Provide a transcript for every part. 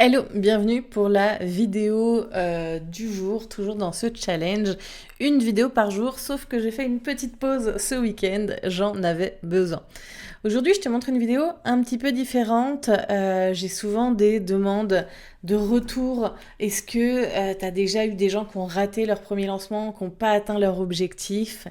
Hello, bienvenue pour la vidéo du jour, toujours dans ce challenge. Une vidéo par jour, sauf que j'ai fait une petite pause ce week-end, j'en avais besoin. Aujourd'hui, je te montre une vidéo un petit peu différente. J'ai souvent des demandes de retour. Est-ce que tu as déjà eu des gens qui ont raté leur premier lancement, qui n'ont pas atteint leur objectif?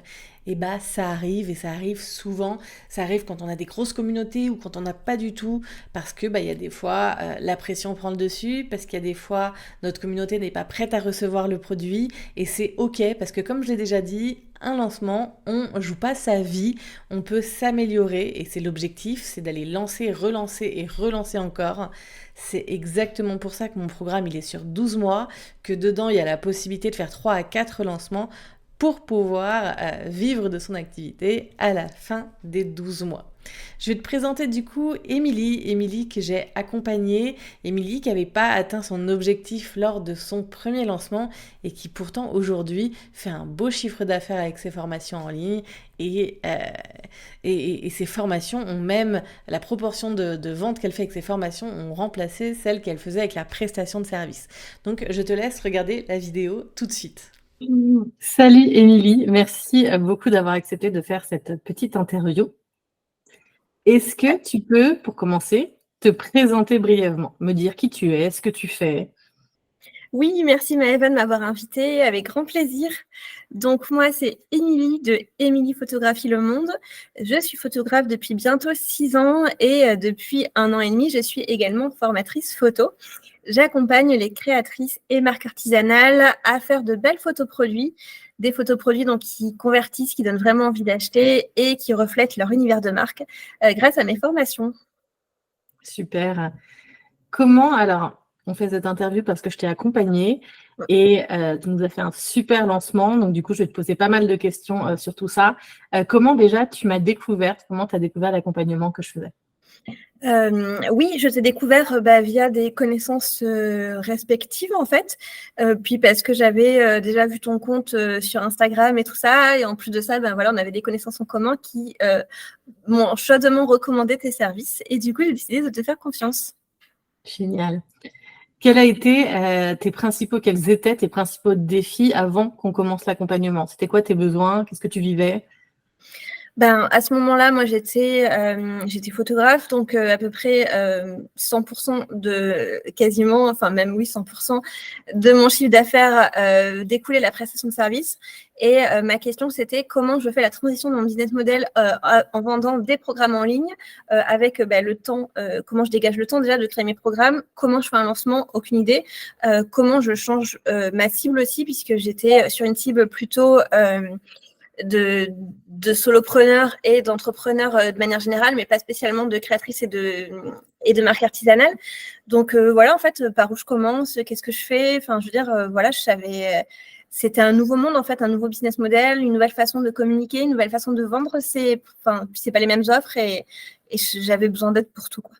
Et bah ça arrive et ça arrive souvent. Ça arrive quand on a des grosses communautés ou quand on n'a pas du tout, parce que il y a des fois la pression prend le dessus, parce qu'il y a des fois notre communauté n'est pas prête à recevoir le produit et c'est ok parce que comme je l'ai déjà dit, un lancement, on joue pas sa vie, on peut s'améliorer et c'est l'objectif, c'est d'aller lancer, relancer et relancer encore. C'est exactement pour ça que mon programme il est sur 12 mois, que dedans il y a la possibilité de faire 3 à 4 lancements pour pouvoir vivre de son activité à la fin des 12 mois. Je vais te présenter du coup Émilie que j'ai accompagnée, Émilie qui n'avait pas atteint son objectif lors de son premier lancement et qui pourtant aujourd'hui fait un beau chiffre d'affaires avec ses formations en ligne et ses formations ont même, la proportion de ventes qu'elle fait avec ses formations ont remplacé celle qu'elle faisait avec la prestation de service. Donc je te laisse regarder la vidéo tout de suite. Salut Émilie, merci beaucoup d'avoir accepté de faire cette petite interview. Est-ce que tu peux, pour commencer, te présenter brièvement, me dire qui tu es, ce que tu fais? Oui, merci Maëvan de m'avoir invitée, avec grand plaisir. Donc moi, c'est Émilie de Émilie Photographie Le Monde. Je suis photographe depuis bientôt 6 ans et depuis 1 an et demi, je suis également formatrice photo. J'accompagne les créatrices et marques artisanales à faire de belles photos produits, des photos produits donc, qui convertissent, qui donnent vraiment envie d'acheter et qui reflètent leur univers de marque grâce à mes formations. Super. Comment, alors, on fait cette interview parce que je t'ai accompagnée et tu nous as fait un super lancement. Donc, du coup, je vais te poser pas mal de questions sur tout ça. Comment déjà tu m'as découverte? Comment tu as découvert l'accompagnement que je faisais? Oui, je t'ai découvert via des connaissances respectives en fait, puis parce que j'avais déjà vu ton compte sur Instagram et tout ça, et en plus de ça, voilà, on avait des connaissances en commun qui m'ont chaudement recommandé tes services, et du coup, j'ai décidé de te faire confiance. Génial. Quels étaient tes principaux défis avant qu'on commence l'accompagnement? C'était quoi tes besoins? Qu'est-ce que tu vivais? À ce moment-là, moi, j'étais photographe, donc à peu près 100% de quasiment, enfin même oui, 100% de mon chiffre d'affaires découlait de la prestation de service. Et ma question, c'était comment je fais la transition de mon business model en vendant des programmes en ligne avec le temps, comment je dégage le temps déjà de créer mes programmes, comment je fais un lancement, aucune idée, comment je change ma cible aussi, puisque j'étais sur une cible plutôt de solopreneurs et d'entrepreneurs de manière générale, mais pas spécialement de créatrices et de marques artisanales. Donc voilà, en fait, par où je commence, qu'est-ce que je fais? Enfin, je veux dire, voilà, je savais. C'était un nouveau monde, en fait, un nouveau business model, une nouvelle façon de communiquer, une nouvelle façon de vendre. C'est pas les mêmes offres et j'avais besoin d'aide pour tout, quoi.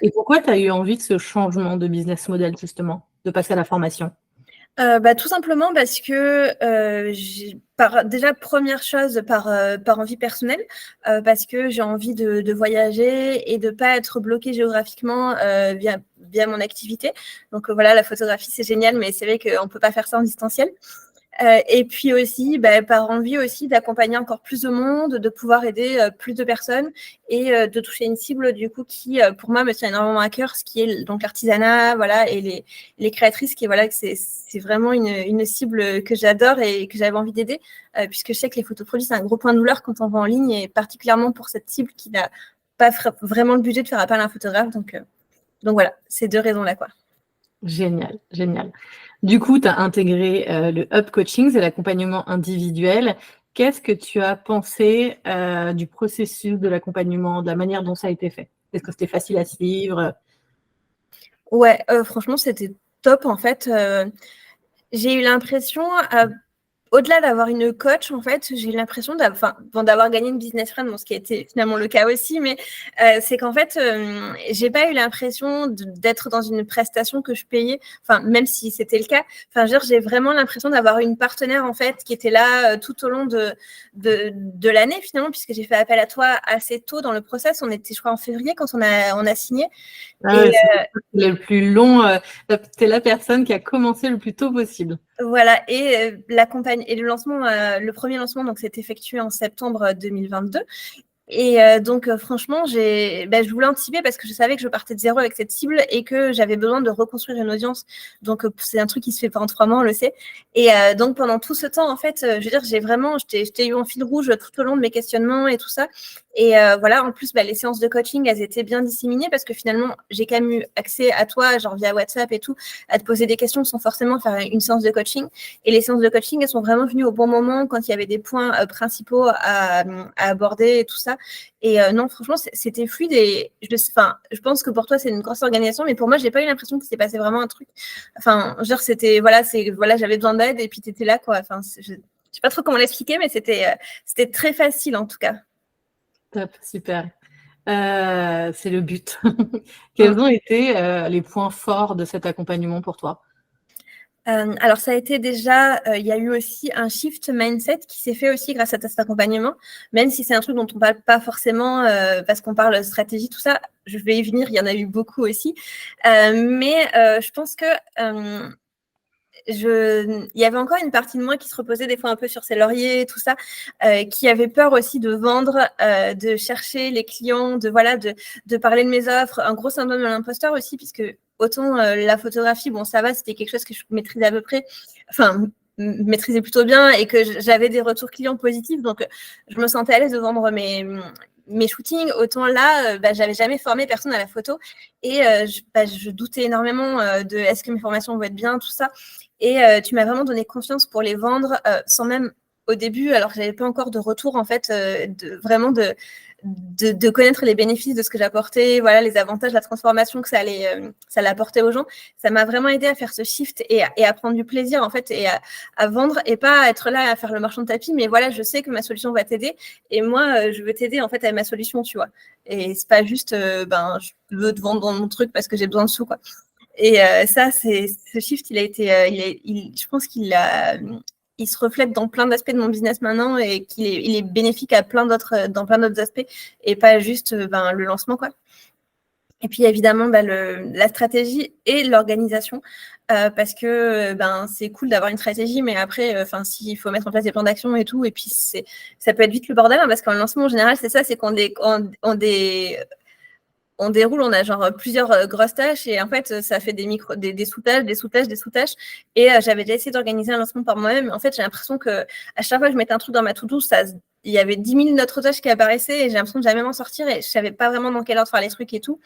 Et pourquoi tu as eu envie de ce changement de business model, justement, de passer à la formation? Tout simplement parce que déjà première chose par envie personnelle, parce que j'ai envie de voyager et de pas être bloquée géographiquement via mon activité. Donc voilà, la photographie c'est génial, mais c'est vrai qu'on peut pas faire ça en distanciel. Et puis aussi, par envie aussi d'accompagner encore plus de monde, de pouvoir aider plus de personnes et de toucher une cible du coup qui, pour moi, me tient énormément à cœur, ce qui est donc l'artisanat, voilà, et les créatrices, qui voilà, que c'est vraiment une cible que j'adore et que j'avais envie d'aider, puisque je sais que les photoproduits, c'est un gros point de douleur quand on vend en ligne, et particulièrement pour cette cible qui n'a pas vraiment le budget de faire appel à un photographe. Donc voilà, ces deux raisons-là, quoi. Génial, génial. Du coup, tu as intégré le Hub Coaching, c'est l'accompagnement individuel. Qu'est-ce que tu as pensé du processus de l'accompagnement, de la manière dont ça a été fait? Est-ce que c'était facile à suivre? Ouais, franchement, c'était top en fait. J'ai eu l'impression, au-delà d'avoir une coach, en fait, j'ai l'impression d'avoir gagné une business friend, ce qui a été finalement le cas aussi, mais c'est qu'en fait, j'ai pas eu l'impression d'être dans une prestation que je payais, même si c'était le cas. J'ai vraiment l'impression d'avoir une partenaire, en fait, qui était là tout au long de l'année, finalement, puisque j'ai fait appel à toi assez tôt dans le process. On était, je crois, en février quand on a signé. C'est le plus long. T'es la personne qui a commencé le plus tôt possible. Voilà, et le lancement, le premier lancement, donc s'est effectué en septembre 2022. Et donc, franchement, je voulais anticiper parce que je savais que je partais de zéro avec cette cible et que j'avais besoin de reconstruire une audience. Donc, c'est un truc qui se fait pas en 3 mois, on le sait. Et donc, pendant tout ce temps, en fait, je t'ai eu en fil rouge tout au long de mes questionnements et tout ça. Et voilà, en plus, les séances de coaching, elles étaient bien disséminées parce que finalement, j'ai quand même eu accès à toi, genre via WhatsApp et tout, à te poser des questions sans forcément faire une séance de coaching. Et les séances de coaching, elles sont vraiment venues au bon moment quand il y avait des points principaux à aborder et tout ça. Et non, franchement, c'était fluide et je pense que pour toi, c'est une grosse organisation, mais pour moi, j'ai pas eu l'impression qu'il s'est passé vraiment un truc. C'était, voilà, j'avais besoin d'aide et puis tu étais là, quoi. Je sais pas trop comment l'expliquer, mais c'était très facile en tout cas. Top, super. C'est le but. Quels ont été les points forts de cet accompagnement pour toi? Alors, ça a été déjà, il y a eu aussi un shift mindset qui s'est fait aussi grâce à cet accompagnement, même si c'est un truc dont on ne parle pas forcément parce qu'on parle stratégie, tout ça. Je vais y venir, il y en a eu beaucoup aussi. Mais je pense que il y avait encore une partie de moi qui se reposait des fois un peu sur ses lauriers, tout ça, qui avait peur aussi de vendre, de chercher les clients, de parler de mes offres. Un gros syndrome de l'imposteur aussi, puisque autant la photographie, bon, ça va, c'était quelque chose que je maîtrisais à peu près, maîtrisais plutôt bien et que j'avais des retours clients positifs. Donc, je me sentais à l'aise de vendre mes shootings. Autant là, j'avais jamais formé personne à la photo et je doutais énormément de est-ce que mes formations vont être bien, tout ça. Et tu m'as vraiment donné confiance pour les vendre sans même au début, alors que j'avais pas encore de retour en fait, de connaître les bénéfices de ce que j'apportais, voilà, les avantages, la transformation que ça allait apporter aux gens. Ça m'a vraiment aidé à faire ce shift et à prendre du plaisir en fait et à vendre et pas à être là à faire le marchand de tapis. Mais voilà, je sais que ma solution va t'aider et moi, je veux t'aider en fait à ma solution, tu vois. Et c'est pas juste, je veux te vendre mon truc parce que j'ai besoin de sous, quoi. Et ça, ce shift, je pense il se reflète dans plein d'aspects de mon business maintenant et il est bénéfique dans plein d'autres aspects et pas juste le lancement, quoi. Et puis évidemment, la stratégie et l'organisation, parce que c'est cool d'avoir une stratégie, mais après, s'il faut mettre en place des plans d'action et tout, et puis ça peut être vite le bordel, hein, parce qu'en lancement, en général, c'est ça, c'est qu'on on déroule, on a genre plusieurs grosses tâches et en fait, ça fait des sous-tâches, des sous-tâches, des sous-tâches. Et j'avais déjà essayé d'organiser un lancement par moi-même. En fait, j'ai l'impression que à chaque fois que je mettais un truc dans ma to-do, il y avait 10 000 autres tâches qui apparaissaient et j'ai l'impression de jamais m'en sortir et je savais pas vraiment dans quel ordre faire les trucs et tout.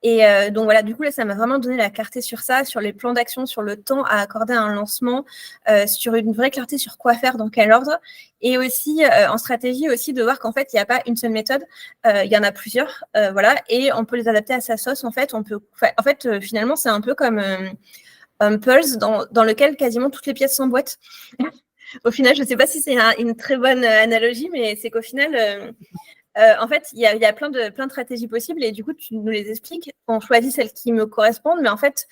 Et donc voilà, du coup, là, ça m'a vraiment donné la clarté sur ça, sur les plans d'action, sur le temps à accorder à un lancement, sur une vraie clarté sur quoi faire, dans quel ordre. Et aussi, en stratégie, aussi de voir qu'en fait, il n'y a pas une seule méthode, il y en a plusieurs, voilà, et on peut les adapter à sa sauce, en fait. Finalement, c'est un peu comme un puzzle dans lequel quasiment toutes les pièces s'emboîtent. Au final, je ne sais pas si c'est une très bonne analogie, mais c'est qu'au final... en fait, il y a plein de stratégies possibles et du coup, tu nous les expliques. On choisit celles qui me correspondent, mais en fait,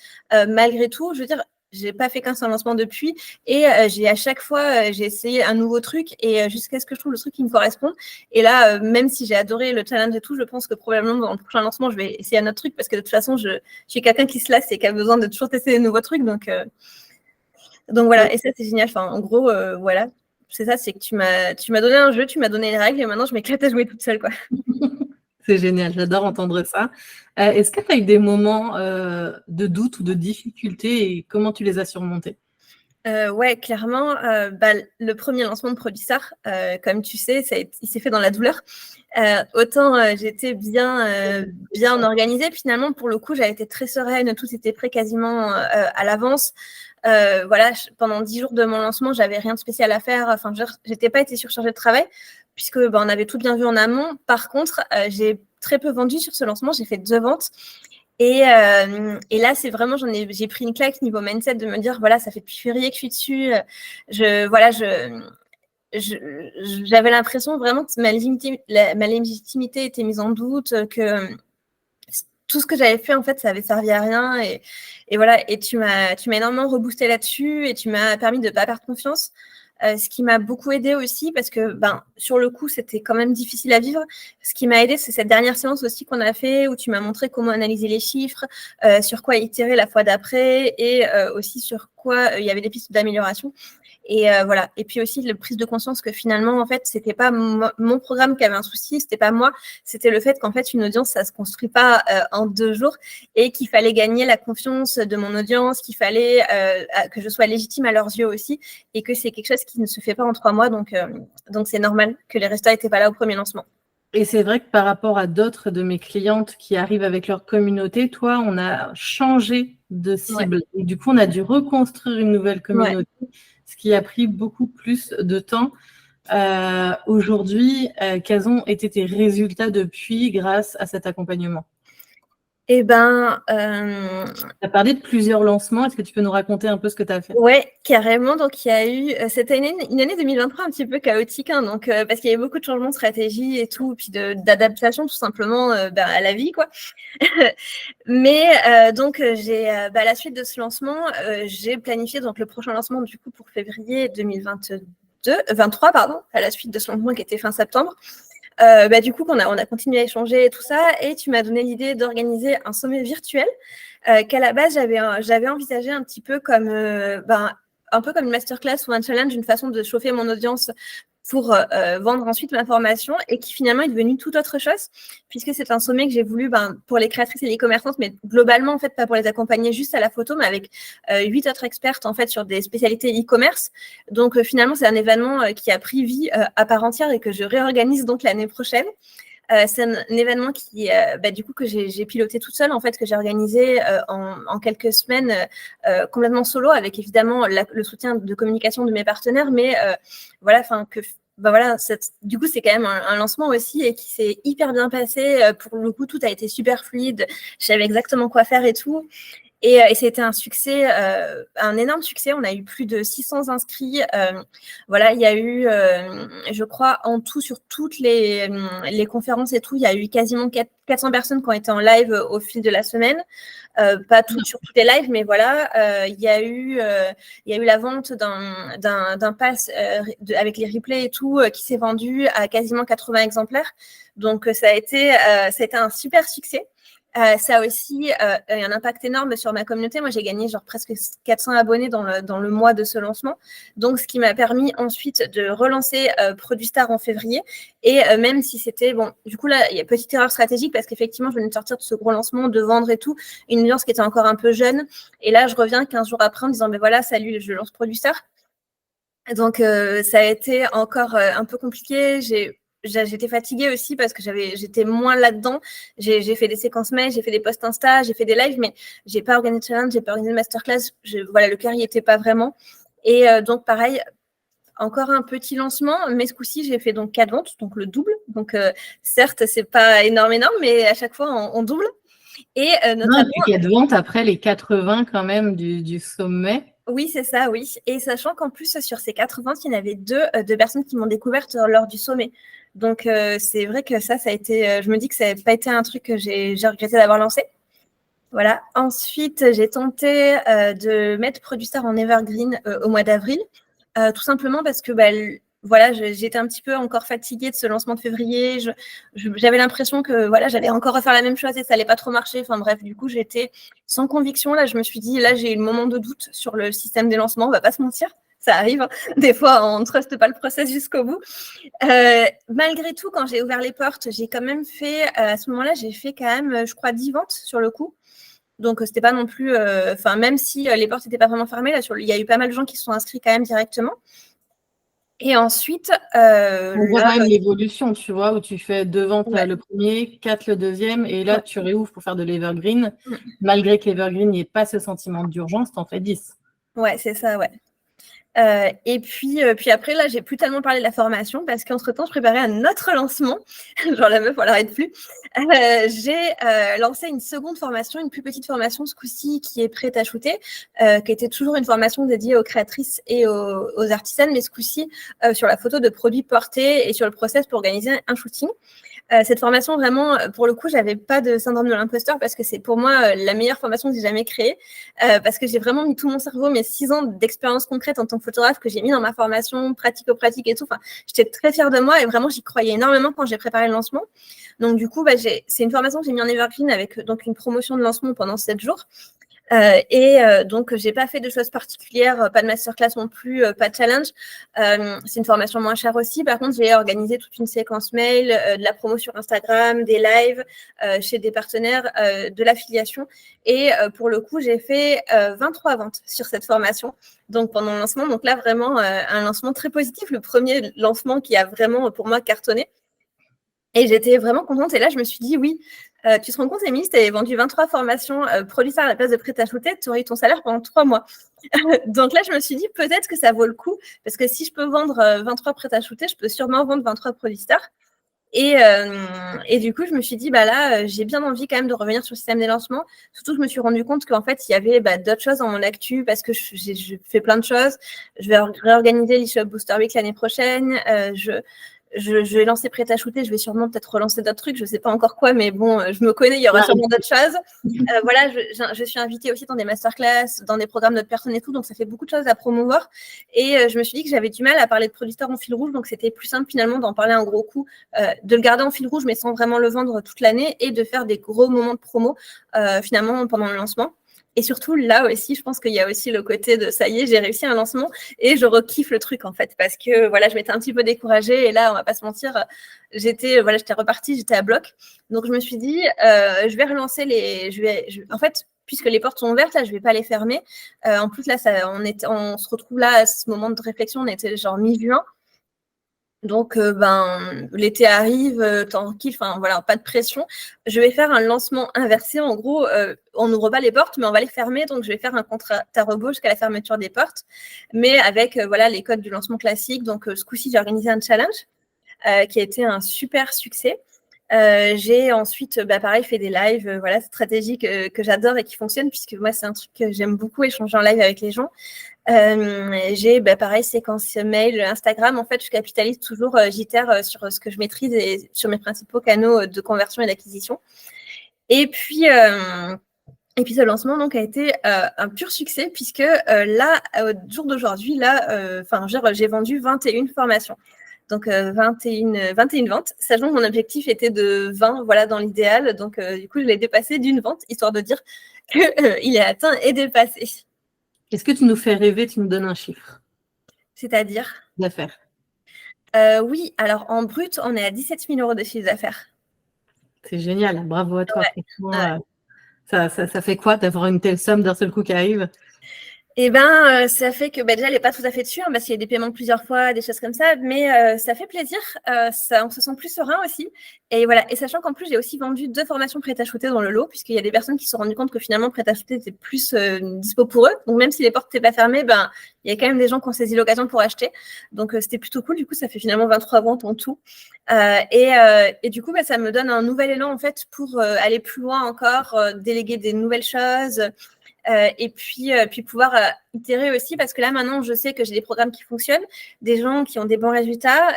malgré tout, je veux dire, j'ai pas fait qu'un seul lancement depuis et à chaque fois, j'ai essayé un nouveau truc et jusqu'à ce que je trouve le truc qui me correspond. Et là, même si j'ai adoré le challenge et tout, je pense que probablement dans le prochain lancement, je vais essayer un autre truc parce que de toute façon, je suis quelqu'un qui se lasse et qui a besoin de toujours tester des nouveaux trucs. Donc voilà, et ça, c'est génial. En gros, voilà. C'est ça, c'est que tu m'as donné un jeu, tu m'as donné les règles et maintenant je m'éclate à jouer toute seule, quoi. C'est génial, j'adore entendre ça. Est-ce que tu as eu des moments de doute ou de difficulté et comment tu les as surmontés? Ouais, clairement, le premier lancement de Produstar, comme tu sais, il s'est fait dans la douleur. Autant j'étais bien organisée, finalement, pour le coup, j'avais été très sereine, tout était prêt quasiment à l'avance. Voilà, pendant 10 jours de mon lancement, j'avais rien de spécial à faire. J'étais pas été surchargée de travail puisque on avait tout bien vu en amont. Par contre, j'ai très peu vendu sur ce lancement. J'ai fait 2 ventes Et là, c'est vraiment, j'ai pris une claque niveau mindset de me dire, voilà, ça fait depuis février que je suis dessus. J'avais l'impression vraiment que ma légitimité était mise en doute, que tout ce que j'avais fait, en fait, ça avait servi à rien. Et voilà, et tu m'as énormément reboosté là-dessus et tu m'as permis de ne pas perdre confiance. Ce qui m'a beaucoup aidé aussi, parce que sur le coup, c'était quand même difficile à vivre. Ce qui m'a aidé, c'est cette dernière séance aussi qu'on a fait, où tu m'as montré comment analyser les chiffres, sur quoi itérer la fois d'après, et aussi sur quoi il y avait des pistes d'amélioration. Et voilà. Et puis aussi, la prise de conscience que finalement, en fait, c'était pas mon programme qui avait un souci, c'était pas moi, c'était le fait qu'en fait, une audience, ça se construit pas en 2 jours, et qu'il fallait gagner la confiance de mon audience, qu'il fallait que je sois légitime à leurs yeux aussi, et que c'est quelque chose qui ne se fait pas en 3 mois. Donc c'est normal que les résultats n'étaient pas là au premier lancement. Et c'est vrai que par rapport à d'autres de mes clientes qui arrivent avec leur communauté, toi, on a changé de cible. Ouais. Et du coup, on a dû reconstruire une nouvelle communauté, ce qui a pris beaucoup plus de temps. Aujourd'hui, quels ont été tes résultats depuis grâce à cet accompagnement ? Tu as parlé de plusieurs lancements. Est-ce que tu peux nous raconter un peu ce que tu as fait ? Oui, carrément. Donc, il y a eu, c'était une année 2023 un petit peu chaotique, hein, donc, parce qu'il y avait beaucoup de changements de stratégie et tout, puis d'adaptation tout simplement à la vie, quoi. Mais donc, à la suite de ce lancement, j'ai planifié donc, le prochain lancement du coup pour février 2023, à la suite de ce lancement qui était fin septembre. Du coup, on a continué à échanger et tout ça, et tu m'as donné l'idée d'organiser un sommet virtuel qu'à la base, j'avais envisagé un petit peu comme un peu comme une masterclass ou un challenge, une façon de chauffer mon audience pour vendre ensuite ma formation, et qui finalement est devenu tout autre chose, puisque c'est un sommet que j'ai voulu pour les créatrices et les commerçantes, mais globalement, en fait, pas pour les accompagner juste à la photo, mais avec 8 autres expertes, en fait, sur des spécialités e-commerce. Donc, finalement, c'est un événement qui a pris vie à part entière et que je réorganise donc l'année prochaine. C'est un événement qui, du coup, que j'ai piloté toute seule, en fait, que j'ai organisé en quelques semaines, complètement solo, avec évidemment le soutien de communication de mes partenaires, mais du coup, c'est quand même un lancement aussi, et qui s'est hyper bien passé. Pour le coup, tout a été super fluide. Je savais exactement quoi faire et tout. Et c'était un succès, un énorme succès. On a eu plus de 600 inscrits. Il y a eu, je crois, en tout, sur toutes les conférences et tout, il y a eu quasiment 400 personnes qui ont été en live au fil de la semaine. Pas toutes sur toutes les lives, mais voilà. Il y a eu la vente d'un pass avec les replays et tout qui s'est vendu à quasiment 80 exemplaires. Donc, ça a été un super succès. Ça a aussi un impact énorme sur ma communauté. Moi, j'ai gagné presque 400 abonnés dans le mois de ce lancement. Donc, ce qui m'a permis ensuite de relancer Produit Star en février. Et même si c'était, du coup, là, il y a une petite erreur stratégique, parce qu'effectivement, je venais de sortir de ce gros lancement, de vendre et tout, une audience qui était encore un peu jeune. Et là, je reviens 15 jours après en disant, voilà, salut, je lance Produit Star. Donc, ça a été encore un peu compliqué. J'étais fatiguée aussi parce que j'étais moins là-dedans. J'ai fait des séquences mail, j'ai fait des posts Insta, j'ai fait des lives, mais j'ai pas organisé de challenge, j'ai pas organisé de masterclass. Le cœur y était pas vraiment. Et donc, pareil, encore un petit lancement, mais ce coup-ci, j'ai fait donc 4 ventes, donc le double. Donc, certes, c'est pas énorme, mais à chaque fois, on double. Et notamment... 4 ventes après les 80 quand même du sommet. Oui, c'est ça, oui. Et sachant qu'en plus, sur ces 80, il y en avait 2 personnes qui m'ont découverte lors du sommet. Donc, c'est vrai que ça a été... je me dis que ça n'a pas été un truc que j'ai regretté d'avoir lancé. Voilà. Ensuite, j'ai tenté de mettre Produit Star en evergreen au mois d'avril, tout simplement parce que j'étais un petit peu encore fatiguée de ce lancement de février. J'avais l'impression que j'allais encore refaire la même chose et ça n'allait pas trop marcher. Enfin bref, du coup, j'étais sans conviction. Là, je me suis dit, là, j'ai eu le moment de doute sur le système des lancements. On ne va pas se mentir. Ça arrive. Hein. Des fois, on ne truste pas le process jusqu'au bout. Malgré tout, quand j'ai ouvert les portes, j'ai quand même fait, à ce moment-là, j'ai fait quand même, je crois, 10 ventes sur le coup. Donc, c'était pas non plus... même si les portes n'étaient pas vraiment fermées, là, il y a eu pas mal de gens qui se sont inscrits quand même directement. Et ensuite... on voit quand même l'évolution, tu vois, où tu fais 2 ventes le premier, 4 le deuxième, et là, tu réouvres pour faire de l'evergreen. Malgré que l'evergreen n'y ait pas ce sentiment d'urgence, t'en fais 10. Ouais, c'est ça, ouais. Puis après, là, j'ai plus tellement parlé de la formation parce qu'entre-temps, je préparais un autre lancement. Genre la meuf, on l'arrête plus. J'ai lancé une seconde formation, une plus petite formation ce coup-ci qui est prête à shooter, qui était toujours une formation dédiée aux créatrices et aux artisanes, mais ce coup-ci sur la photo de produits portés et sur le process pour organiser un shooting. Cette formation, vraiment, pour le coup, j'avais pas de syndrome de l'imposteur parce que c'est pour moi la meilleure formation que j'ai jamais créée, parce que j'ai vraiment mis tout mon cerveau, mes 6 ans d'expérience concrète en tant que photographe que j'ai mis dans ma formation, pratico-pratique et tout. Enfin, j'étais très fière de moi et vraiment, j'y croyais énormément quand j'ai préparé le lancement. Donc, du coup, c'est une formation que j'ai mis en evergreen avec donc une promotion de lancement pendant 7 jours. Donc, j'ai pas fait de choses particulières, pas de masterclass non plus, pas de challenge. C'est une formation moins chère aussi. Par contre, j'ai organisé toute une séquence mail, de la promo sur Instagram, des lives chez des partenaires, de l'affiliation. Et pour le coup, j'ai fait 23 ventes sur cette formation. Donc, pendant le lancement, donc là, vraiment, un lancement très positif. Le premier lancement qui a vraiment, pour moi, cartonné. Et j'étais vraiment contente. Et là, je me suis dit, oui, tu te rends compte, Émilie, tu avais vendu 23 formations produits à la place de prêt-à-shooter, tu aurais eu ton salaire pendant 3 mois. Donc là, je me suis dit, peut-être que ça vaut le coup. Parce que si je peux vendre 23 prêt-à-shooter, je peux sûrement vendre 23 produits stars. Et du coup, je me suis dit, là, j'ai bien envie quand même de revenir sur le système des lancements. Surtout, je me suis rendu compte qu'en fait, il y avait d'autres choses dans mon actu parce que je fais plein de choses. Je vais réorganiser l'eShop Booster Week l'année prochaine. Je vais lancer prêt à shooter, je vais sûrement peut-être relancer d'autres trucs, je ne sais pas encore quoi, mais bon, je me connais, il y aura sûrement d'autres choses. Voilà, je suis invitée aussi dans des masterclass, dans des programmes d'autres personnes et tout, donc ça fait beaucoup de choses à promouvoir. Et je me suis dit que j'avais du mal à parler de produits stars en fil rouge, donc c'était plus simple finalement d'en parler un gros coup, de le garder en fil rouge, mais sans vraiment le vendre toute l'année, et de faire des gros moments de promo finalement pendant le lancement. Et surtout, là aussi, je pense qu'il y a aussi le côté de ça y est, j'ai réussi un lancement et je rekiffe le truc en fait. Parce que voilà, je m'étais un petit peu découragée et là, on va pas se mentir, j'étais repartie, j'étais à bloc. Donc, je me suis dit, je vais relancer en fait, puisque les portes sont ouvertes, là, je vais pas les fermer. En plus, là, on se retrouve là à ce moment de réflexion, on était genre mi-juin. Donc, l'été arrive, tranquille, enfin voilà, pas de pression. Je vais faire un lancement inversé. En gros, on n'ouvre pas les portes, mais on va les fermer. Donc, je vais faire un contrat à rebours jusqu'à la fermeture des portes, mais avec les codes du lancement classique. Donc, ce coup-ci, j'ai organisé un challenge qui a été un super succès. J'ai ensuite, pareil, fait des lives stratégiques que j'adore et qui fonctionnent, puisque moi, c'est un truc que j'aime beaucoup, échanger en live avec les gens. J'ai pareil, séquence mail, Instagram. En fait, je capitalise toujours, j'itère sur ce que je maîtrise et sur mes principaux canaux de conversion et d'acquisition. Et puis ce lancement donc a été un pur succès puisque là, au jour d'aujourd'hui, là, j'ai vendu 21 formations. Donc 21 ventes, sachant que mon objectif était de 20, voilà, dans l'idéal. Donc du coup, je l'ai dépassé d'une vente, histoire de dire qu'il est atteint et dépassé. Est-ce que tu nous fais rêver, tu nous donnes un chiffre? C'est-à-dire d'affaires? Oui, alors en brut, on est à 17 000 € de chiffre d'affaires. C'est génial, bravo à toi. Ouais. Ça fait quoi d'avoir une telle somme d'un seul coup qui arrive? Eh ben, ça fait que déjà, elle n'est pas tout à fait dessus, parce qu'il y a des paiements plusieurs fois, des choses comme ça, mais ça fait plaisir. On se sent plus serein aussi. Et voilà. Et sachant qu'en plus, j'ai aussi vendu 2 formations prêt-à-shooter dans le lot, puisqu'il y a des personnes qui se sont rendues compte que finalement, prêt-à-shooter était plus dispo pour eux. Donc, même si les portes n'étaient pas fermées, il y a quand même des gens qui ont saisi l'occasion pour acheter. Donc, c'était plutôt cool. Du coup, ça fait finalement 23 ventes en tout. Et du coup, ça me donne un nouvel élan, en fait, pour aller plus loin encore, déléguer des nouvelles choses. Et puis pouvoir itérer aussi, parce que là maintenant je sais que j'ai des programmes qui fonctionnent, des gens qui ont des bons résultats,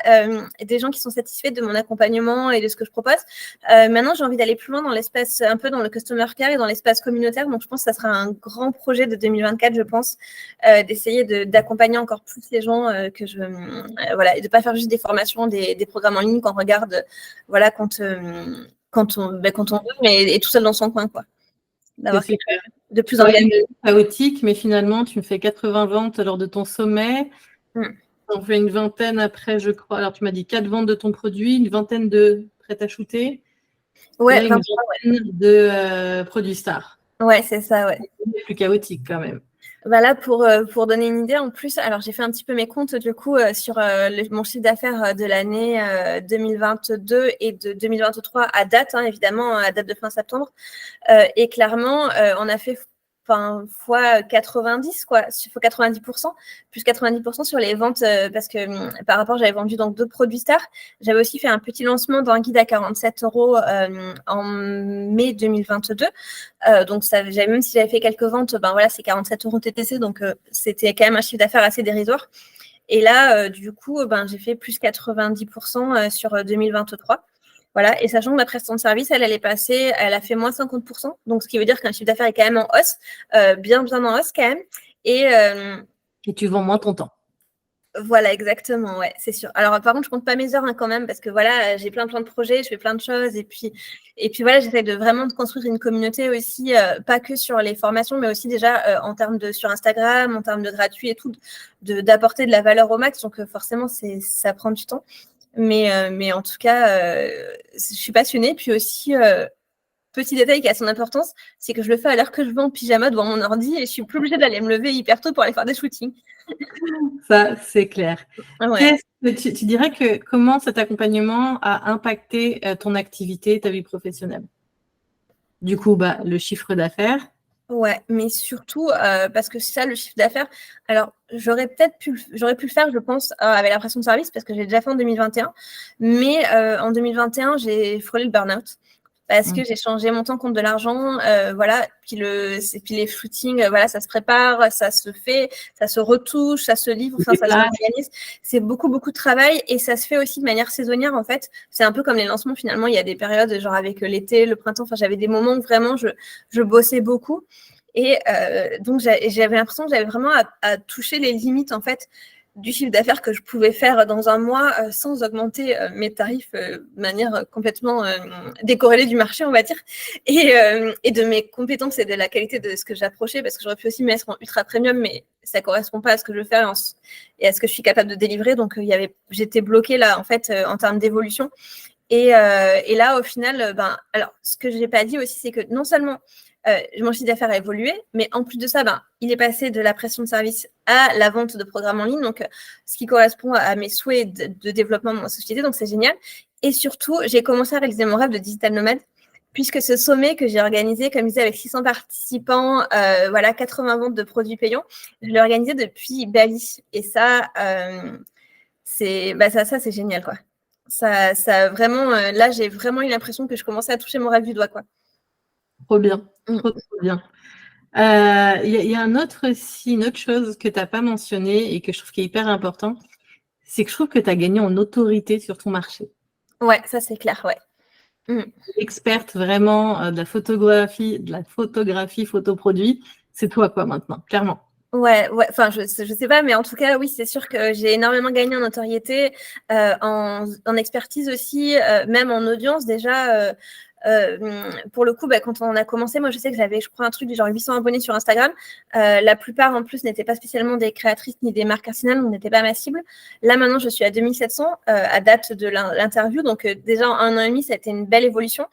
et des gens qui sont satisfaits de mon accompagnement et de ce que je propose. Maintenant j'ai envie d'aller plus loin dans l'espace, un peu dans le customer care et dans l'espace communautaire, donc je pense que ça sera un grand projet de 2024, je pense, d'essayer d'accompagner encore plus les gens, et de ne pas faire juste des formations, des programmes en ligne qu'on regarde quand on veut, mais et tout seul dans son coin, quoi. D'avoir quelque chose de plus organisé. Chaotique, mais finalement, tu me fais 80 ventes lors de ton sommet. On fait une vingtaine après, je crois. Alors, tu m'as dit 4 ventes de ton produit, une vingtaine de prêt-à-shooter. Ouais, une vingtaine de produits stars. Ouais, c'est ça, ouais. C'est plus chaotique quand même. Là, pour donner une idée, en plus, alors j'ai fait un petit peu mes comptes du coup sur mon chiffre d'affaires de l'année 2022 et de 2023 à date, évidemment, à date de fin septembre. Et clairement, on a fait fois 90, quoi. Il faut 90%, plus 90% sur les ventes, parce que par rapport, j'avais vendu donc 2 produits stars. J'avais aussi fait un petit lancement d'un guide à 47 € en mai 2022. Donc, même si j'avais fait quelques ventes, voilà, c'est 47 € TTC, donc c'était quand même un chiffre d'affaires assez dérisoire. Et là, du coup, j'ai fait plus 90% sur 2023. Voilà, et sachant que ma prestation de service, elle a fait moins 50%, donc ce qui veut dire qu'un chiffre d'affaires est quand même en hausse, bien en hausse quand même. Et tu vends moins ton temps. Voilà, exactement, ouais, c'est sûr. Alors, par contre, je compte pas mes heures quand même, parce que voilà, j'ai plein de projets, je fais plein de choses, et puis voilà, j'essaie de vraiment construire une communauté aussi, pas que sur les formations, mais aussi déjà en termes sur Instagram, en termes de gratuit et tout, d'apporter de la valeur au max. Donc forcément, ça prend du temps. Mais en tout cas, je suis passionnée. Puis aussi, petit détail qui a son importance, c'est que je le fais à l'heure que je vais en pyjama devant mon ordi et je suis plus obligée d'aller me lever hyper tôt pour aller faire des shootings. Ça, c'est clair. Ouais. Tu dirais que comment cet accompagnement a impacté ton activité, ta vie professionnelle? Du coup, le chiffre d'affaires. Ouais, mais surtout parce que ça, le chiffre d'affaires, alors j'aurais pu le faire, je pense, avec la prestation de service, parce que j'ai déjà fait en 2021. Mais en 2021, j'ai frôlé le burn-out parce que j'ai changé mon temps contre de l'argent. Voilà, puis les shootings, voilà, ça se prépare, ça se fait, ça se retouche, ça se livre, enfin, ça s'organise. C'est beaucoup de travail, et ça se fait aussi de manière saisonnière, en fait. C'est un peu comme les lancements, finalement. Il y a des périodes, genre avec l'été, le printemps. Enfin, j'avais des moments où vraiment je bossais beaucoup. Et donc, j'avais l'impression que j'avais vraiment à toucher les limites, en fait, du chiffre d'affaires que je pouvais faire dans un mois sans augmenter mes tarifs de manière complètement décorrélée du marché, on va dire, et de mes compétences et de la qualité de ce que j'approchais, parce que j'aurais pu aussi me mettre en ultra premium, mais ça correspond pas à ce que je veux faire et à ce que je suis capable de délivrer. Donc, j'étais bloquée là, en fait, en termes d'évolution. Et là, au final, alors, ce que je n'ai pas dit aussi, c'est que non seulement mon chiffre d'affaires a évolué, mais en plus de ça, il est passé de la prestation de service à la vente de programmes en ligne, donc ce qui correspond à mes souhaits de développement de ma société, donc c'est génial. Et surtout, j'ai commencé à réaliser mon rêve de digital nomade, puisque ce sommet que j'ai organisé, comme je disais, avec 600 participants, 80 ventes de produits payants, je l'ai organisé depuis Bali. Et ça, c'est génial, quoi. Ça vraiment, là, j'ai vraiment eu l'impression que je commençais à toucher mon rêve du doigt, quoi. Trop bien, trop bien. Il y a une autre chose que tu n'as pas mentionnée et que je trouve qui est hyper important, c'est que je trouve que tu as gagné en autorité sur ton marché. Ouais, ça c'est clair, ouais. Experte vraiment de la photographie, photoproduit, c'est toi quoi maintenant, clairement. Ouais, enfin je sais pas, mais en tout cas oui, c'est sûr que j'ai énormément gagné en notoriété, en expertise aussi, même en audience déjà. Pour le coup, quand on a commencé, moi je sais que j'avais, je crois, un truc du genre 800 abonnés sur Instagram. La plupart en plus n'étaient pas spécialement des créatrices ni des marques artisanales, on n'était pas ma cible. Là maintenant, je suis à 2700 à date de l'interview, donc déjà en 1 an et demi, ça a été une belle évolution.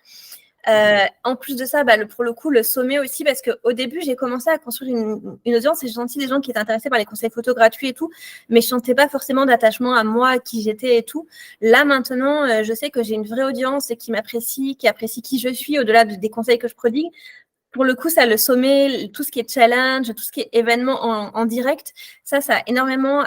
En plus de ça, pour le coup, le sommet aussi, parce qu'au début, j'ai commencé à construire une audience et j'ai senti des gens qui étaient intéressés par les conseils photo gratuits et tout, mais je ne sentais pas forcément d'attachement à moi, à qui j'étais et tout. Là, maintenant, je sais que j'ai une vraie audience qui m'apprécie, qui apprécie qui je suis, au-delà des conseils que je prodigue. Pour le coup, ça, le sommet, tout ce qui est challenge, tout ce qui est événement en direct, ça a énormément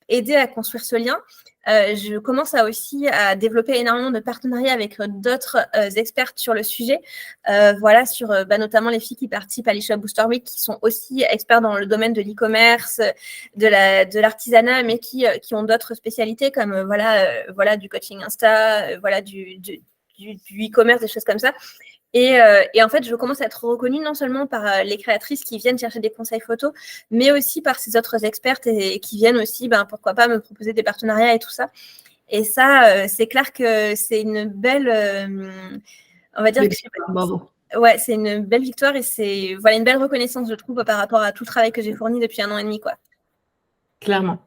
aidé à construire ce lien. Je commence aussi à développer énormément de partenariats avec d'autres expertes sur le sujet. Voilà, sur notamment les filles qui participent à l'eShop Booster Week, qui sont aussi experts dans le domaine de l'e-commerce, de l'artisanat, mais qui ont d'autres spécialités comme du coaching Insta, du e-commerce, des choses comme ça. Et en fait, je commence à être reconnue non seulement par les créatrices qui viennent chercher des conseils photos, mais aussi par ces autres expertes et qui viennent aussi, pourquoi pas, me proposer des partenariats et tout ça. Et ça, c'est clair que c'est une belle, on va dire que c'est une belle victoire et c'est une belle reconnaissance, je trouve, par rapport à tout le travail que j'ai fourni depuis 1 an et demi, quoi. Clairement.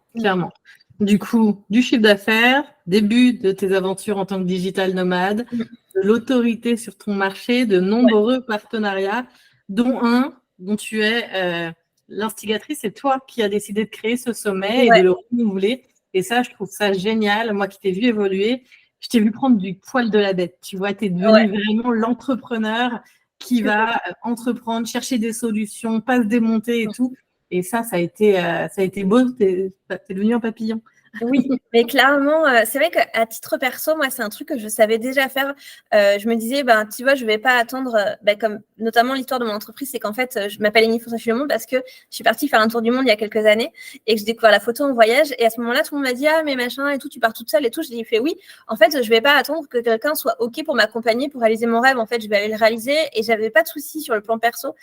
Du coup, du chiffre d'affaires, début de tes aventures en tant que digital nomade, de l'autorité sur ton marché, de nombreux partenariats, dont un dont tu es l'instigatrice, c'est toi qui as décidé de créer ce sommet et de le renouveler. Et ça, je trouve ça génial. Moi qui t'ai vu évoluer, je t'ai vu prendre du poil de la bête. Tu vois, tu es devenue vraiment l'entrepreneur qui va entreprendre, chercher des solutions, pas se démonter et tout. Et ça a été beau. T'es devenu un papillon. Oui, mais clairement, c'est vrai qu'à titre perso, moi, c'est un truc que je savais déjà faire. Je me disais, ben, tu vois, je vais pas attendre, comme notamment l'histoire de mon entreprise, c'est qu'en fait, je m'appelle Émilie Fontaine du Monde parce que je suis partie faire un tour du monde il y a quelques années et que j'ai découvert la photo en voyage. Et à ce moment-là, tout le monde m'a dit, ah, mais machin et tout, tu pars toute seule et tout. J'ai fait oui. En fait, je vais pas attendre que quelqu'un soit OK pour m'accompagner pour réaliser mon rêve. En fait, je vais aller le réaliser et j'avais pas de soucis sur le plan perso.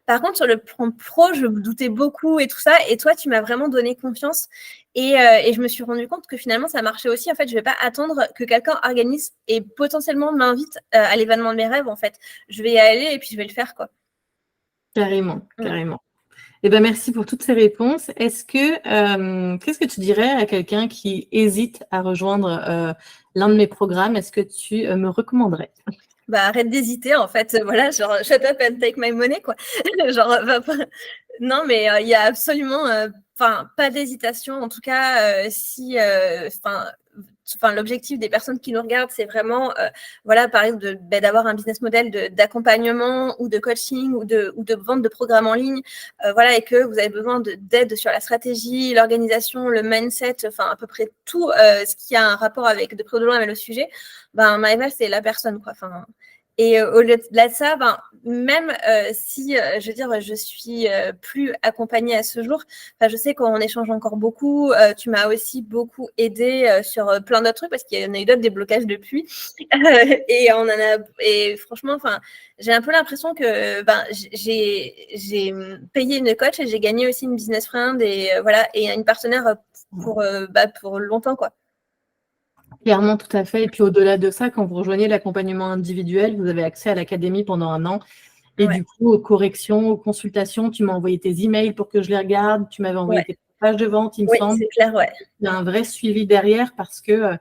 Par contre, sur le plan pro, je me doutais beaucoup et tout ça. Et toi, tu m'as vraiment donné confiance. Et je me suis rendu compte que finalement, ça marchait aussi. En fait, je ne vais pas attendre que quelqu'un organise et potentiellement m'invite à l'événement de mes rêves. En fait, je vais y aller et puis je vais le faire, quoi. Carrément. Eh ben, merci pour toutes ces réponses. Qu'est-ce que tu dirais à quelqu'un qui hésite à rejoindre l'un de mes programmes? Est-ce que tu me recommanderais? Bah, arrête d'hésiter, en fait. Voilà, genre, shut up and take my money, quoi. Genre, non, mais il y a absolument pas d'hésitation. En tout cas, si, l'objectif des personnes qui nous regardent, c'est vraiment, par exemple, d'avoir un business model d'accompagnement ou de coaching ou de vente de programmes en ligne, et que vous avez besoin d'aide sur la stratégie, l'organisation, le mindset, à peu près tout ce qui a un rapport avec de près ou de loin avec le sujet, Maëva, c'est la personne, quoi. Et au-delà de ça, même si, je suis plus accompagnée à ce jour, je sais qu'on échange encore beaucoup. Tu m'as aussi beaucoup aidé sur plein d'autres trucs parce qu'il y en a eu d'autres déblocages depuis. Et franchement, j'ai un peu l'impression que j'ai payé une coach et j'ai gagné aussi une business friend et une partenaire pour longtemps, quoi. Clairement, tout à fait. Et puis au-delà de ça, quand vous rejoignez l'accompagnement individuel, vous avez accès à l'académie pendant 1 an. Et du coup, aux corrections, aux consultations, tu m'as envoyé tes emails pour que je les regarde. Tu m'avais envoyé tes pages de vente, il me semble. Oui, c'est clair, ouais. Il y a un vrai suivi derrière parce que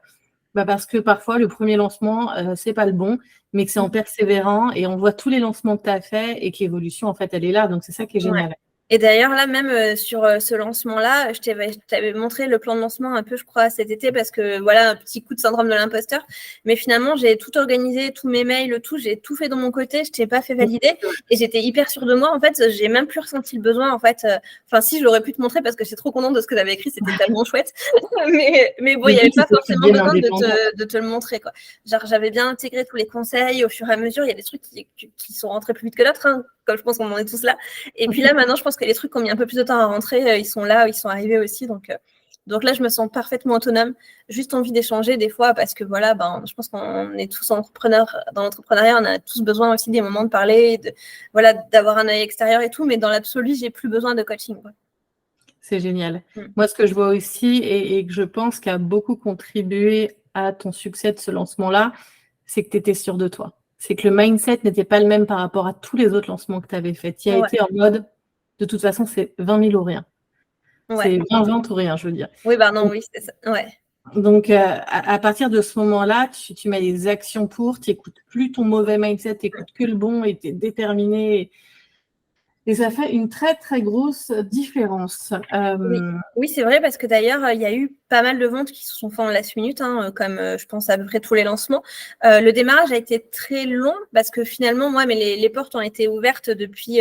parfois, le premier lancement, c'est pas le bon, mais que c'est en persévérant et on voit tous les lancements que tu as fait et que l'évolution, en fait, elle est là. Donc, c'est ça qui est génial. Ouais. Et d'ailleurs, là, même sur ce lancement-là, je t'avais montré le plan de lancement un peu, je crois, cet été, parce que voilà, un petit coup de syndrome de l'imposteur. Mais finalement, j'ai tout organisé, tous mes mails, j'ai tout fait de mon côté, je t'ai pas fait valider. Et j'étais hyper sûre de moi. En fait, j'ai même plus ressenti le besoin. En fait, si, je l'aurais pu te montrer parce que j'étais trop contente de ce que tu avais écrit, c'était tellement chouette. mais bon, il n'y avait pas forcément besoin de te le montrer, quoi. Genre, j'avais bien intégré tous les conseils au fur et à mesure. Il y a des trucs qui sont rentrés plus vite que d'autres, hein, comme je pense qu'on en est tous là. Et puis là, maintenant, je pense que les trucs qui ont mis un peu plus de temps à rentrer, ils sont là, ils sont arrivés aussi. Donc là, je me sens parfaitement autonome. Juste envie d'échanger des fois parce que voilà, je pense qu'on est tous entrepreneurs. Dans l'entrepreneuriat, on a tous besoin aussi des moments de parler, d'avoir un œil extérieur et tout. Mais dans l'absolu, j'ai plus besoin de coaching, quoi. C'est génial. Moi, ce que je vois aussi et que je pense qu'a beaucoup contribué à ton succès de ce lancement-là, c'est que tu étais sûre de toi. C'est que le mindset n'était pas le même par rapport à tous les autres lancements que tu avais faits. Tu as été en mode, de toute façon, c'est 20 000 ou rien. C'est 20 ventes ou rien, je veux dire. Oui, oui, c'est ça. Ouais. Donc, à partir de ce moment-là, tu mets des actions pour, tu n'écoutes plus ton mauvais mindset, tu n'écoutes que le bon et tu es déterminé. Et ça fait une très, très grosse différence. Oui, c'est vrai, parce que d'ailleurs, il y a eu pas mal de ventes qui se sont faites en last minute, hein, comme je pense à peu près tous les lancements. Le démarrage a été très long parce que finalement, moi, les portes ont été ouvertes depuis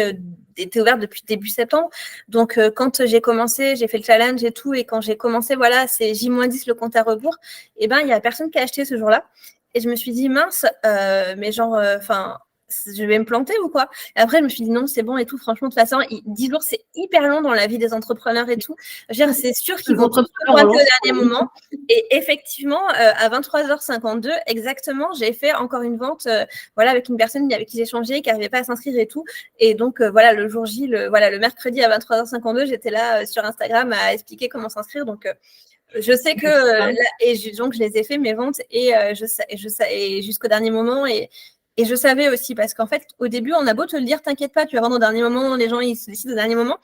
début septembre. Donc, quand j'ai commencé, j'ai fait le challenge et tout. Et quand j'ai commencé, voilà, c'est J-10 le compte à rebours. Et il n'y a personne qui a acheté ce jour-là. Et je me suis dit, mince, mais genre, je vais me planter ou quoi? Et après, je me suis dit non, c'est bon et tout. Franchement, de toute façon, 10 jours, c'est hyper long dans la vie des entrepreneurs et tout. C'est sûr qu'ils vont tous se pointer au dernier moment. Et effectivement, à 23h52, exactement, j'ai fait encore une vente avec une personne avec qui j'ai échangé, qui n'arrivait pas à s'inscrire et tout. Et donc, le jour J, le mercredi à 23h52, j'étais là sur Instagram à expliquer comment s'inscrire. Donc, je sais que donc je les ai fait mes ventes et jusqu'au dernier moment et je savais aussi parce qu'en fait au début on a beau te le dire, t'inquiète pas, tu vas vendre au dernier moment, les gens ils se décident au dernier moment,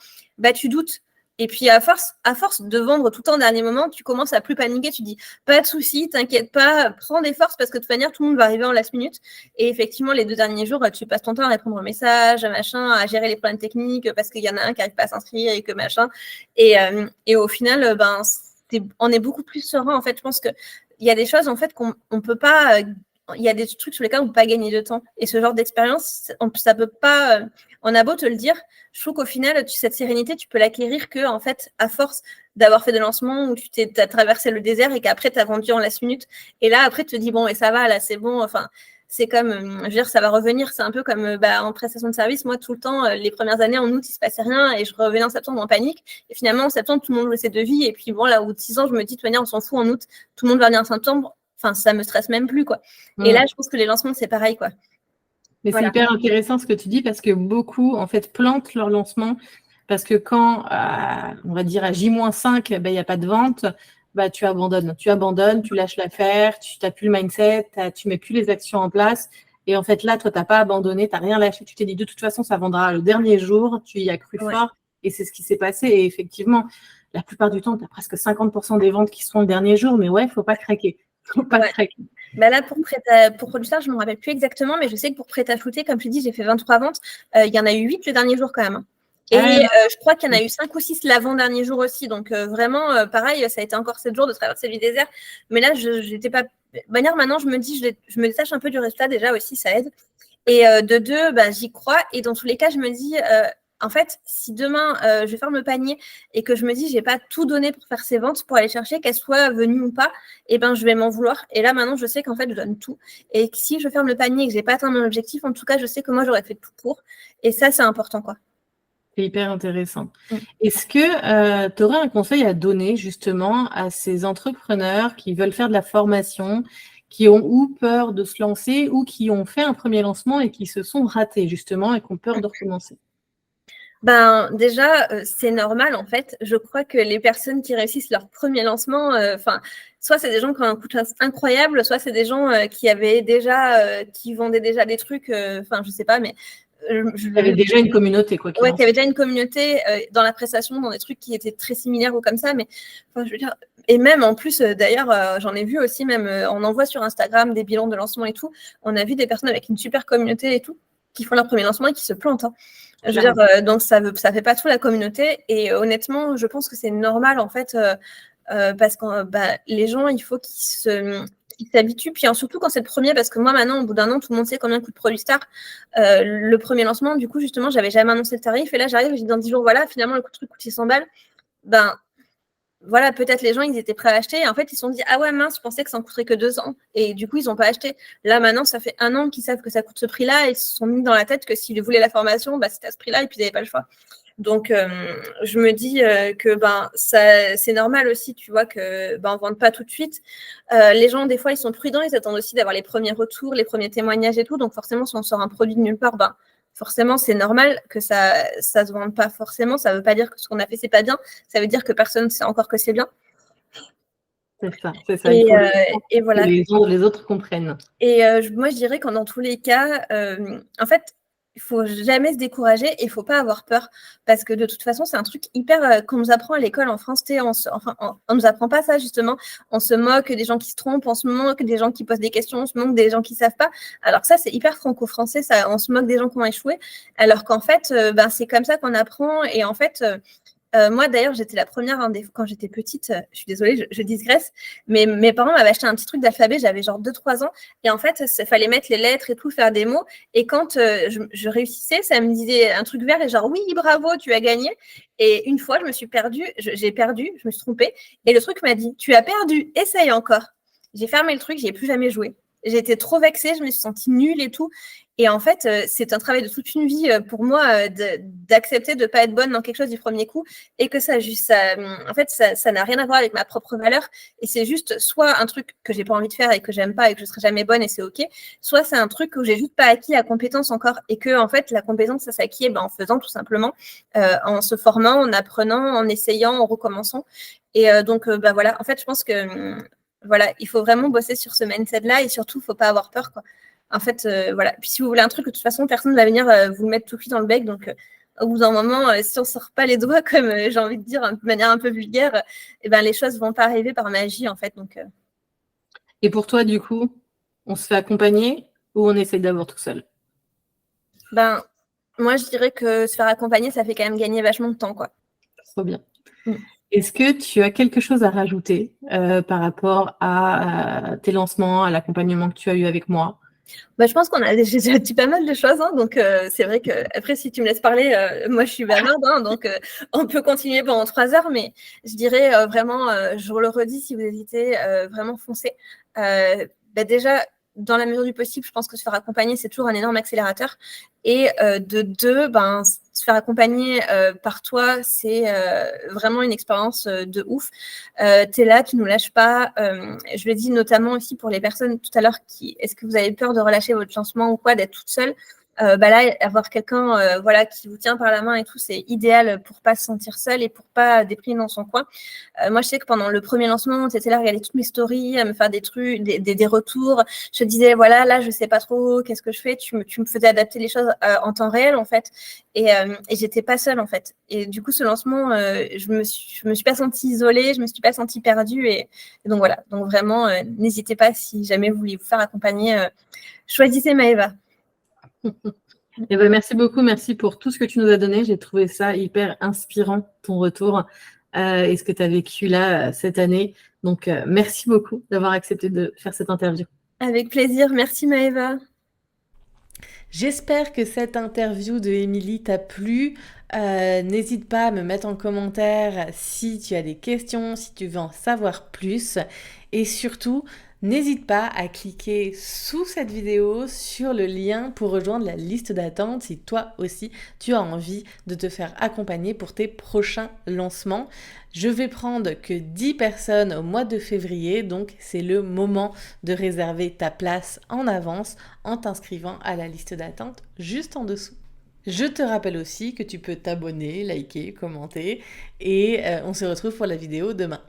tu doutes. Et puis à force de vendre tout le temps au dernier moment, tu commences à plus paniquer, tu dis pas de souci, t'inquiète pas, prends des forces parce que de toute manière tout le monde va arriver en last minute. Et effectivement les 2 derniers jours, tu passes ton temps à répondre aux messages, machin, à gérer les problèmes techniques parce qu'il y en a un qui n'arrive pas à s'inscrire et que machin. Et au final, on est beaucoup plus serein. En fait, je pense qu'il y a des choses en fait qu'on ne peut pas il y a des trucs sur lesquels on ne peut pas gagner de temps. Et ce genre d'expérience, ça peut pas. On a beau te le dire, je trouve qu'au final, cette sérénité, tu peux l'acquérir que, en fait, à force d'avoir fait des lancements où tu as traversé le désert et qu'après, tu as vendu en last minute. Et là, après, tu te dis, bon, et ça va, là, c'est bon. Enfin, c'est comme, je veux dire, ça va revenir. C'est un peu comme en prestation de service. Moi, tout le temps, les premières années, en août, il ne se passait rien et je revenais en septembre en panique. Et finalement, en septembre, tout le monde jouait ses devis. Et puis, bon, là, au bout de 6 ans, je me dis, de toute manière, on s'en fout en août. Tout le monde va venir en septembre. Enfin, ça me stresse même plus, quoi. Et là, je pense que les lancements, c'est pareil, quoi. Mais c'est hyper intéressant ce que tu dis parce que beaucoup, en fait, plantent leur lancement parce que quand, on va dire à J-5, il n'y a pas de vente, tu abandonnes. Tu abandonnes, tu lâches l'affaire, tu n'as plus le mindset, tu ne mets plus les actions en place. Et en fait, là, toi, tu n'as pas abandonné, tu n'as rien lâché. Tu t'es dit, de toute façon, ça vendra le dernier jour. Tu y as cru fort. Et c'est ce qui s'est passé. Et effectivement, la plupart du temps, tu as presque 50% des ventes qui se font le dernier jour. Mais ouais, il ne faut pas craquer. Faut pas craquer. Là, pour Producer, je ne me rappelle plus exactement, mais je sais que pour Prêt-à-Shooter, comme tu dis, j'ai fait 23 ventes. Il y en a eu 8 le dernier jour quand même. Et je crois qu'il y en a eu 5 ou 6 l'avant-dernier jour aussi. Donc, vraiment, pareil, ça a été encore 7 jours de traverser le désert. Mais là, je n'étais pas. De manière, maintenant, je me dis, je me détache un peu du résultat déjà aussi, ça aide. Et de deux, j'y crois. Et dans tous les cas, je me dis, en fait, si demain, je vais faire le panier et que je me dis, je n'ai pas tout donné pour faire ces ventes, pour aller chercher, qu'elles soient venues ou pas, je vais m'en vouloir. Et là, maintenant, je sais qu'en fait, je donne tout. Et que si je ferme le panier et que je n'ai pas atteint mon objectif, en tout cas, je sais que moi, j'aurais fait tout pour. Et ça, c'est important, quoi. C'est hyper intéressant. Est-ce que tu aurais un conseil à donner justement à ces entrepreneurs qui veulent faire de la formation, qui ont ou peur de se lancer ou qui ont fait un premier lancement et qui se sont ratés justement et qui ont peur de recommencer? Déjà, c'est normal en fait. Je crois que les personnes qui réussissent leur premier lancement, soit c'est des gens qui ont un coup de chance incroyable, soit c'est des gens qui avaient déjà, qui vendaient déjà des trucs, je sais pas, mais il y avait déjà une communauté, quoi. Qui avait déjà une communauté dans la prestation, dans des trucs qui étaient très similaires ou comme ça. Mais je veux dire, et même en plus, d'ailleurs, j'en ai vu aussi, même on envoie sur Instagram des bilans de lancement et tout. On a vu des personnes avec une super communauté et tout, qui font leur premier lancement et qui se plantent. Hein. Je veux dire, donc ça fait pas tout la communauté. Et honnêtement, je pense que c'est normal en fait, parce que les gens, il faut qu'ils s'habituent, puis surtout quand c'est le premier, parce que moi maintenant, au bout d'un an, tout le monde sait combien coûte Producer. Le premier lancement, du coup, justement, j'avais jamais annoncé le tarif, et là j'arrive, je dis dans 10 jours, voilà, finalement le truc coûte 600 balles. Voilà, peut-être les gens, ils étaient prêts à acheter, et en fait, ils se sont dit, ah ouais, mince, je pensais que ça en coûterait que 200, et du coup, ils n'ont pas acheté. Là, maintenant, ça fait 1 an qu'ils savent que ça coûte ce prix-là, et ils se sont mis dans la tête que s'ils voulaient la formation, c'était à ce prix-là, et puis ils n'avaient pas le choix. Donc, je me dis que c'est normal aussi, tu vois, que on ne vende pas tout de suite. Les gens, des fois, ils sont prudents, ils attendent aussi d'avoir les premiers retours, les premiers témoignages et tout. Donc, forcément, si on sort un produit de nulle part, forcément, c'est normal que ça se vende pas forcément. Ça ne veut pas dire que ce qu'on a fait, c'est pas bien. Ça veut dire que personne ne sait encore que c'est bien. C'est ça. Et voilà. Que les autres comprennent. Et moi, je dirais que dans tous les cas, en fait, il ne faut jamais se décourager et il ne faut pas avoir peur parce que de toute façon, c'est un truc hyper qu'on nous apprend à l'école en France. On ne nous apprend pas ça, justement. On se moque des gens qui se trompent, on se moque des gens qui posent des questions, on se moque des gens qui ne savent pas. Alors que ça, c'est hyper franco-français. On se moque des gens qui ont échoué. Alors qu'en fait, c'est comme ça qu'on apprend. Et en fait, moi, d'ailleurs, j'étais la première, quand j'étais petite, je suis désolée, je digresse, mais mes parents m'avaient acheté un petit truc d'alphabet, j'avais genre 2-3 ans, et en fait, il fallait mettre les lettres et tout, faire des mots, et quand je réussissais, ça me disait un truc vert, et genre, oui, bravo, tu as gagné, et une fois, je me suis perdue, j'ai perdu, je me suis trompée, et le truc m'a dit, tu as perdu, essaye encore. J'ai fermé le truc, j'y ai plus jamais joué. J'étais trop vexée, je me suis sentie nulle et tout. Et en fait, c'est un travail de toute une vie pour moi d'accepter de ne pas être bonne dans quelque chose du premier coup et que ça n'a rien à voir avec ma propre valeur. Et c'est juste soit un truc que j'ai pas envie de faire et que j'aime pas et que je serai jamais bonne et c'est OK, soit c'est un truc où j'ai juste pas acquis la compétence encore et que en fait la compétence ça s'acquiert en faisant tout simplement, en se formant, en apprenant, en essayant, en recommençant. Et donc voilà, en fait je pense que voilà, il faut vraiment bosser sur ce mindset-là et surtout, il ne faut pas avoir peur, quoi. En fait, voilà. Puis si vous voulez un truc, de toute façon, personne ne va venir vous le mettre tout cuit dans le bec. Donc, au bout d'un moment, si on ne sort pas les doigts, comme j'ai envie de dire, de manière un peu vulgaire, les choses ne vont pas arriver par magie, en fait. Donc, Et pour toi, du coup, on se fait accompagner ou on essaye d'abord tout seul? Moi, je dirais que se faire accompagner, ça fait quand même gagner vachement de temps, quoi. Trop bien. Est-ce que tu as quelque chose à rajouter par rapport à tes lancements, à l'accompagnement que tu as eu avec moi? Je pense qu'on a déjà dit pas mal de choses, hein, donc c'est vrai que après si tu me laisses parler, moi je suis bavarde, hein, donc on peut continuer pendant 3 heures, mais je dirais vraiment, je vous le redis, si vous hésitez, vraiment foncez. Déjà, dans la mesure du possible, je pense que se faire accompagner, c'est toujours un énorme accélérateur. Et de deux, se faire accompagner par toi, c'est vraiment une expérience de ouf. Tu es là, tu nous lâches pas. Je le dis notamment aussi pour les personnes tout à l'heure est-ce que vous avez peur de relâcher votre lancement ou quoi, d'être toute seule? Là, avoir quelqu'un qui vous tient par la main et tout, c'est idéal pour pas se sentir seule et pour pas déprimer dans son coin. Moi, je sais que pendant le premier lancement, tu étais là à regarder toutes mes stories, à me faire des trucs, des retours. Je te disais, voilà, là, je sais pas trop, qu'est-ce que je fais? Tu me faisais adapter les choses en temps réel, en fait. Et j'étais pas seule, en fait. Et du coup, ce lancement, je me suis pas sentie isolée, je me suis pas sentie perdue. Et donc, voilà. Donc, vraiment, n'hésitez pas, si jamais vous voulez vous faire accompagner, choisissez Maëva. Merci beaucoup, merci pour tout ce que tu nous as donné. J'ai trouvé ça hyper inspirant, ton retour et ce que tu as vécu là cette année. Donc, merci beaucoup d'avoir accepté de faire cette interview. Avec plaisir. Merci Maëva. J'espère que cette interview de Émilie t'a plu. N'hésite pas à me mettre en commentaire si tu as des questions, si tu veux en savoir plus. Et surtout, n'hésite pas à cliquer sous cette vidéo sur le lien pour rejoindre la liste d'attente si toi aussi tu as envie de te faire accompagner pour tes prochains lancements. Je vais prendre que 10 personnes au mois de février, donc c'est le moment de réserver ta place en avance en t'inscrivant à la liste d'attente juste en dessous. Je te rappelle aussi que tu peux t'abonner, liker, commenter et on se retrouve pour la vidéo demain.